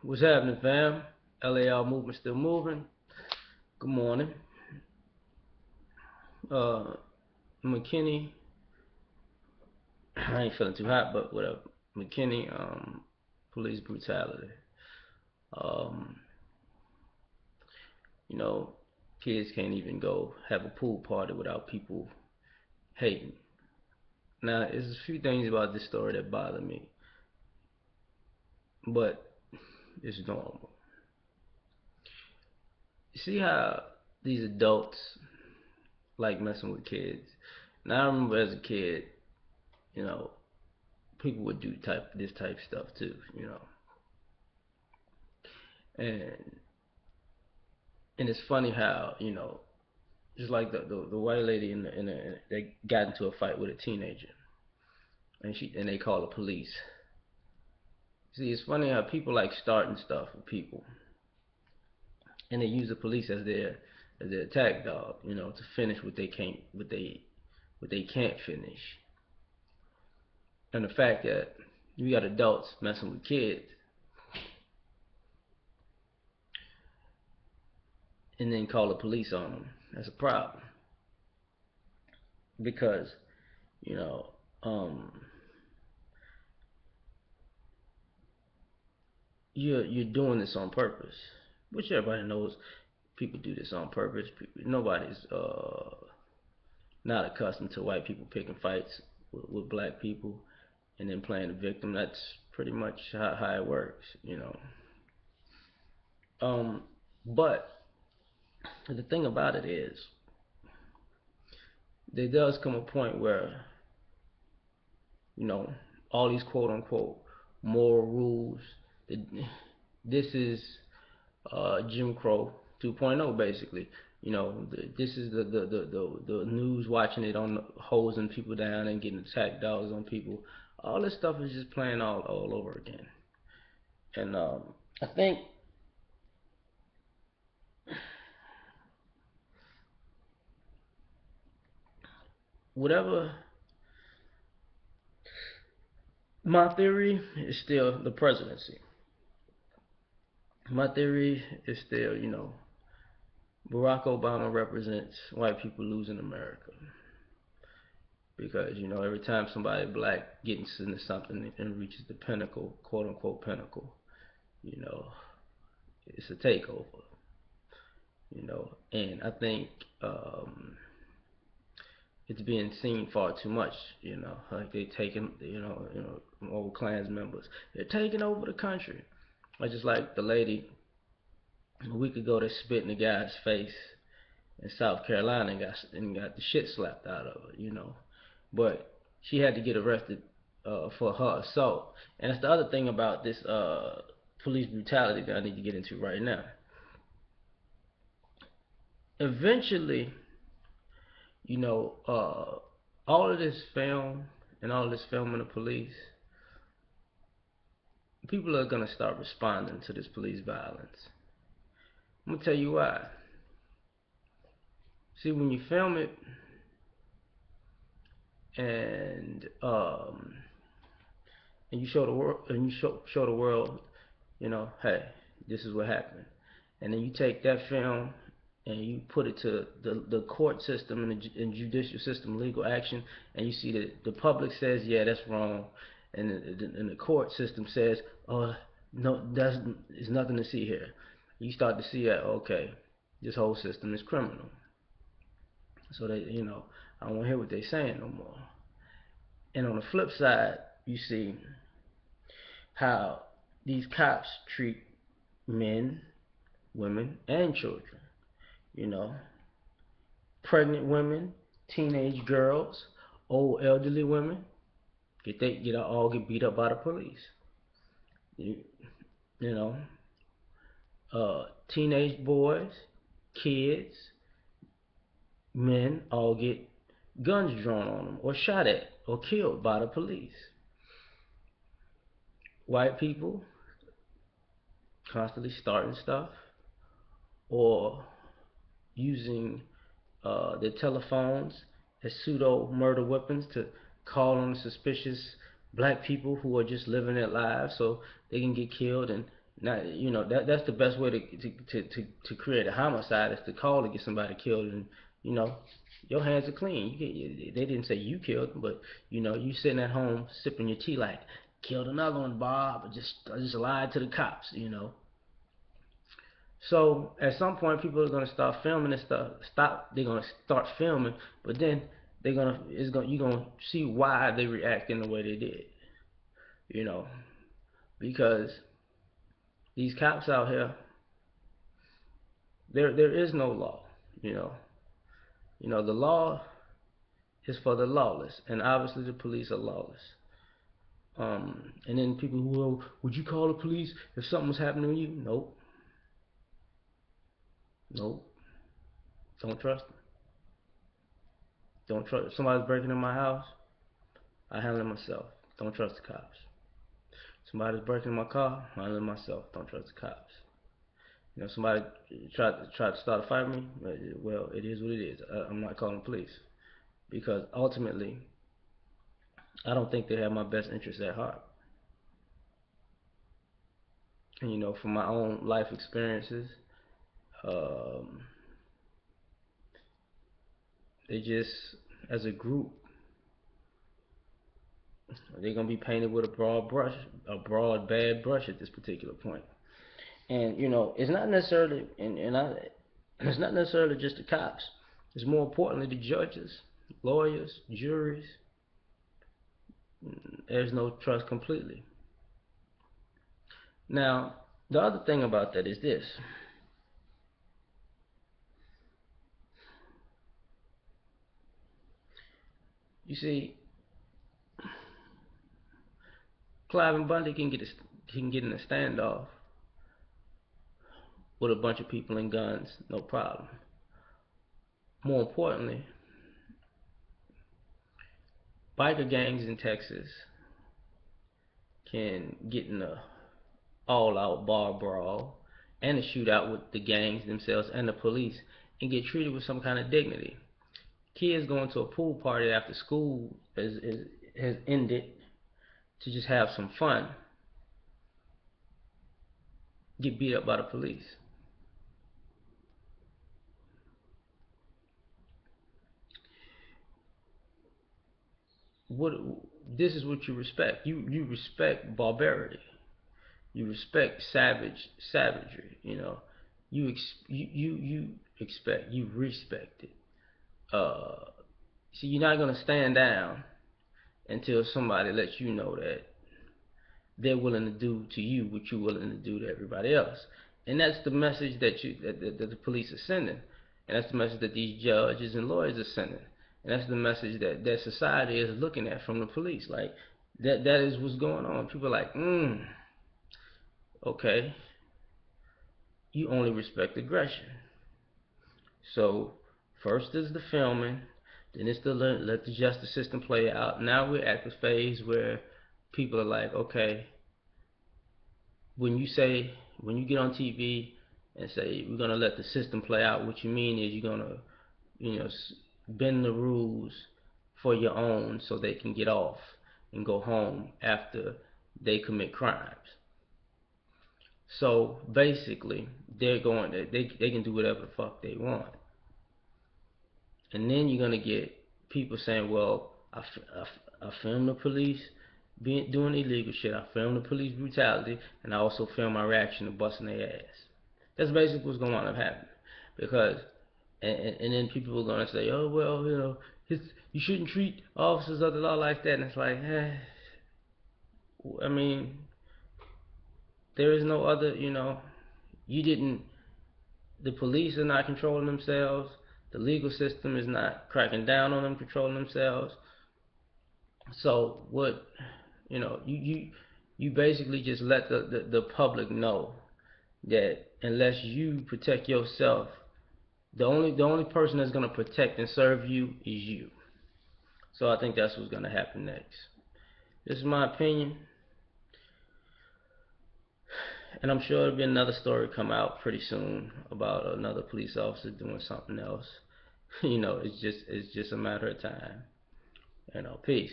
What's happening, fam? L.A.R movement still moving. Good morning. Uh, McKinney. I ain't feeling too hot, but whatever. McKinney. Police brutality. Um, you know, kids can't even go have a pool party without people hating. Now, there's a few things about this story that bother me, but it's normal. You see how these adults like messing with kids? Now, I remember as a kid, you know, people would do this type stuff too, and it's funny how just like the white lady they got into a fight with a teenager, and they call the police. See, it's funny how people like starting stuff with people, and they use the police as their attack dog, to finish what they can't finish. And the fact that you got adults messing with kids and then call the police on them, that's a problem because you know um, you're doing this on purpose, which everybody knows. People do this on purpose. Nobody's not accustomed to white people picking fights with black people and then playing the victim. That's pretty much how it works. Um, but the thing about it is, there does come a point where you know all these quote unquote moral rules. This is Jim Crow 2.0 basically. This is the news watching it on hosing people down and getting attack dogs on people. All this stuff is just playing all over again. And I think whatever my theory is still the presidency. My theory is still, Barack Obama represents white people losing America. Because, every time somebody black gets into something and reaches the pinnacle, quote unquote pinnacle, you know, it's a takeover. And I think it's being seen far too much, like they taking, old Klans members, they're taking over the country. I just like the lady a week ago that spit in the guy's face in South Carolina and got the shit slapped out of her. But she had to get arrested for her assault. And that's the other thing about this police brutality that I need to get into right now. Eventually, all of this film and all of this filming of police, people are gonna start responding to this police violence. I'm gonna tell you why. See, when you film it and you show the world and you show the world, hey, this is what happened, and then you take that film and you put it to the court system and judicial system, legal action, and you see that the public says, yeah, that's wrong, and the court system says, oh, no, there's nothing to see here. You start to see that, okay, this whole system is criminal. So I don't want to hear what they're saying no more. And on the flip side, you see how these cops treat men, women, and children. You know, pregnant women, teenage girls, old elderly women get beat up by the police. You, you know, teenage boys, kids, men all get guns drawn on them or shot at or killed by the police. White people constantly starting stuff or using their telephones as pseudo murder weapons to call on suspicious black people who are just living their lives so they can get killed and Now, that's the best way to create a homicide is to call to get somebody killed, and you know your hands are clean. They didn't say you killed them, but you sitting at home sipping your tea like killed another one, Bob. I just lied to the cops. So at some point, people are gonna start filming and stuff. Stop. They're gonna start filming, but then you're gonna see why they react in the way they did. You know, because these cops out here, there is no law. You know, the law is for the lawless, and obviously the police are lawless. And then people who would you call the police if something was happening to you? Nope, nope. Don't trust them. Don't trust. If somebody's breaking in my house, I handle it myself. Don't trust the cops. Somebody's breaking in my car, I handle it myself. Don't trust the cops. Somebody tried to start a fight with me. Well, it is what it is. I'm not calling the police because ultimately, I don't think they have my best interests at heart. And from my own life experiences, um, they just, as a group, they're gonna be painted with a broad brush, a broad bad brush at this particular point. And it's not necessarily, it's not necessarily just the cops. It's more importantly the judges, lawyers, juries. There's no trust completely. Now, the other thing about that is this. You see, Clive and Bundy can get in a standoff with a bunch of people and guns, no problem. More importantly, biker gangs in Texas can get in a all-out bar brawl and a shootout with the gangs themselves and the police and get treated with some kind of dignity. Kids going to a pool party after school has ended to just have some fun get beat up by the police. What this is what you respect. You respect barbarity. You respect savagery. You expect, you respect it. See, you're not gonna stand down until somebody lets you know that they're willing to do to you what you're willing to do to everybody else. And that's the message that the police are sending. And that's the message that these judges and lawyers are sending. And that's the message that society is looking at from the police. Like that is what's going on. People are like, okay, you only respect aggression. So first is the filming, then it's the let the justice system play out. Now we're at the phase where people are like, okay, when you get on TV and say we're gonna let the system play out, what you mean is you're gonna, you know, bend the rules for your own so they can get off and go home after they commit crimes. So basically, they can do whatever the fuck they want, and then you're gonna get people saying, well, I filmed the police doing illegal shit. I filmed the police brutality, and I also filmed my reaction to busting their ass. That's basically what's going to wind up happening. Because, and then people are going to say, oh, well, you shouldn't treat officers of the law like that. And it's like, I mean, there is no other, you didn't, the police are not controlling themselves. The legal system is not cracking down on them, controlling themselves. So what, you basically just let the public know that unless you protect yourself, the only person that's going to protect and serve you is you. So I think that's what's going to happen next. This is my opinion, and I'm sure there'll be another story come out pretty soon about another police officer doing something else. It's just a matter of time. Peace.